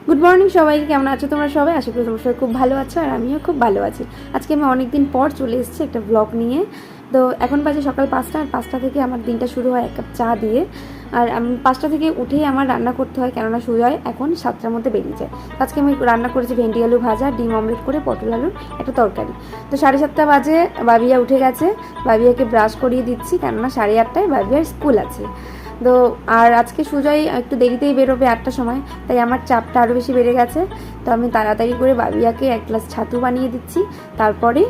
Good morning সবাইকে, কেমন আছো তোমরা সবাই? আশা করি তোমরা সবাই খুব ভালো আছো আর আমিও খুব ভালো আছি। আজকে আমি অনেক দিন পর চলে এসেছি একটা ব্লগ নিয়ে। তো এখন বাজে সকাল 5টা, আর 5টা থেকে আমার দিনটা শুরু হয় এক কাপ চা দিয়ে। আর আমি 5টা থেকে উঠেই আমার রান্না করতে হয়, কেননা সুজয় এখন 7টার মধ্যে বেরিয়ে যায়। আজকে আমি রান্না করেছি ভেন্ডি আলু ভাজা, ডিম অমলেট করে পটল আলুর একটা তরকারি। তো 7:30 বাজে বাবিয়া উঠে গেছে, বাবিয়াকে ব্রাশ করিয়ে দিচ্ছি, কেননা 8:30টায় বাবিয়ার স্কুল আছে। তো আর আজকে সুজয় একটু দেরিতেই বেরোবে 8টার সময়, তাই আমার চাপটা আরও বেশি বেড়ে গেছে। তো আমি তাড়াতাড়ি করে বাবিয়াকে এক গ্লাস ছাতু বানিয়ে দিচ্ছি, তারপরে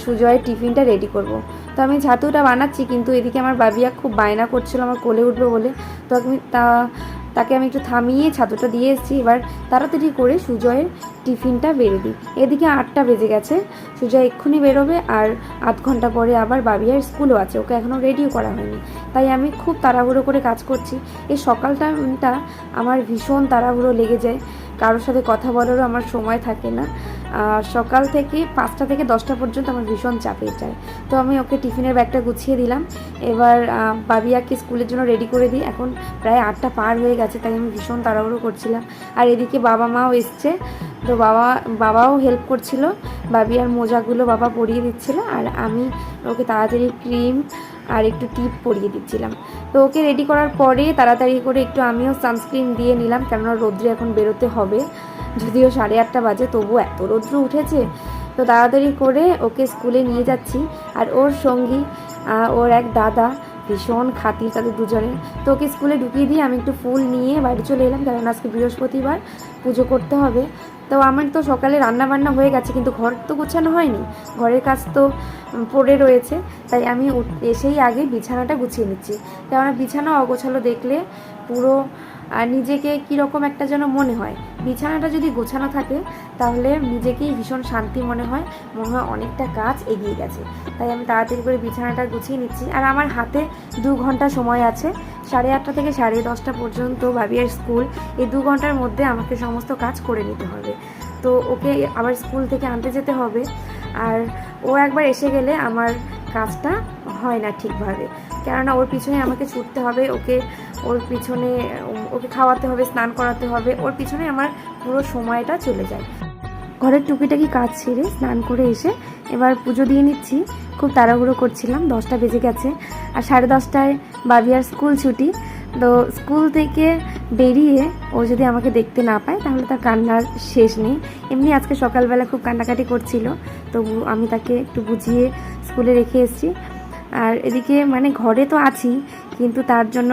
সুজয়ের টিফিনটা রেডি করব। তো আমি ছাতুটা বানাচ্ছি, কিন্তু এদিকে আমার বাবিয়া খুব বায়না করছিল আমার কোলে উঠবে বলে। তো আমি তাকে আমি একটু থামিয়ে ছাতুটা দিয়ে এসেছি। এবার তাড়াতাড়ি করে সুজয়ের টিফিনটা বেড়ে দিই। এদিকে 8টা বেজে গেছে, সুজয় এক্ষুনি বেরোবে, আর আধ ঘন্টা পরে আবার বাবিয়ার স্কুলও আছে, ওকে এখনও রেডিও করা হয়নি। তাই আমি খুব তাড়াহুড়ো করে কাজ করছি। এই সকালটা আমার ভীষণ তাড়াহুড়ো লেগে যায়, কারোর সাথে কথা বলারও আমার সময় থাকে না। সকাল থেকে 5টা থেকে 10টা পর্যন্ত আমার ভীষণ চাপে যায়। তো আমি ওকে টিফিনের ব্যাগটা গুছিয়ে দিলাম। এবার বাবিয়াকে স্কুলের জন্য রেডি করে দিই। এখন প্রায় 8টা পার হয়ে গেছে, তাই আমি ভীষণ তাড়াহুড়ো করছিলাম। আর এদিকে বাবা মাও এসছে, তো বাবাও হেল্প করছিল, বাবিয়ার মোজাগুলো বাবা পরিয়ে দিচ্ছিল, আর আমি ওকে তাড়াতাড়ি ক্রিম আর একটু টিপ পরিয়ে দিচ্ছিলাম। তো ওকে রেডি করার পরে তাড়াতাড়ি করে একটু আমিও সানস্ক্রিন দিয়ে নিলাম, কেননা রৌদ্রে এখন বেরোতে হবে। যদিও 8:30 বাজে, তবু এত রৌদ্র উঠেছে। তো তাড়াতাড়ি করে ওকে স্কুলে নিয়ে যাচ্ছি। আর ওর সঙ্গী, ওর এক দাদা, ভীষণ খাতির তাদের দুজনে। তো ওকে স্কুলে ঢুকিয়ে দিয়ে আমি একটু ফুল নিয়ে বাড়ি চলে এলাম, কারণ আজকে বৃহস্পতিবার, পুজো করতে হবে। তো আমার তো সকালে রান্না বান্না হয়ে গেছে, কিন্তু ঘর তো গোছানো হয়নি, ঘরের কাজ তো পড়ে রয়েছে। তাই আমি এসেই আগে বিছানাটা গুছিয়ে নিচ্ছি, কেননা বিছানা অগোছালো দেখলে পুরো নিজেকে কীরকম একটা যেন মনে হয়। বিছানাটা যদি গোছানো থাকে তাহলে নিজেকেই ভীষণ শান্তি মনে হয় অনেকটা কাজ এগিয়ে গেছে। তাই আমি তাড়াতাড়ি করে বিছানাটা গুছিয়ে নিচ্ছি। আর আমার হাতে 2 ঘন্টা সময় আছে, 8:30 থেকে 10:30 পর্যন্ত বাবিয়ার স্কুল। এই 2 ঘন্টার মধ্যে আমাকে সমস্ত কাজ করে নিতে হবে। তো ওকে আবার স্কুল থেকে আনতে যেতে হবে, আর ও একবার এসে গেলে আমার কাজটা হয় না ঠিকভাবে, কেননা ওর পিছনে আমাকে ছুটতে হবে, ওর পিছনে ওকে খাওয়াতে হবে, স্নান করাতে হবে, ওর পিছনে আমার পুরো সময়টা চলে যায়। ঘরের টুকিটাকি কাজ ছেড়ে স্নান করে এসে এবার পুজো দিয়ে নিচ্ছি। খুব তাড়াহুড়ো করছিলাম, 10টা বেজে গেছে, আর 10:30টায় বাবিয়ার স্কুল ছুটি। তো স্কুল থেকে বেরিয়ে ও যদি আমাকে দেখতে না পায় তাহলে তার কান্নার শেষ নেই। এমনি আজকে সকালবেলা খুব কান্নাকাটি করছিল, তবু আমি তাকে একটু বুঝিয়ে স্কুলে রেখে এসেছি। আর এদিকে ঘরে তো আছি, কিন্তু তার জন্য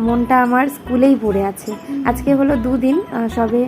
মনটা আমার স্কুলেই পড়ে আছে। আজকে হলো 2 দিন সবে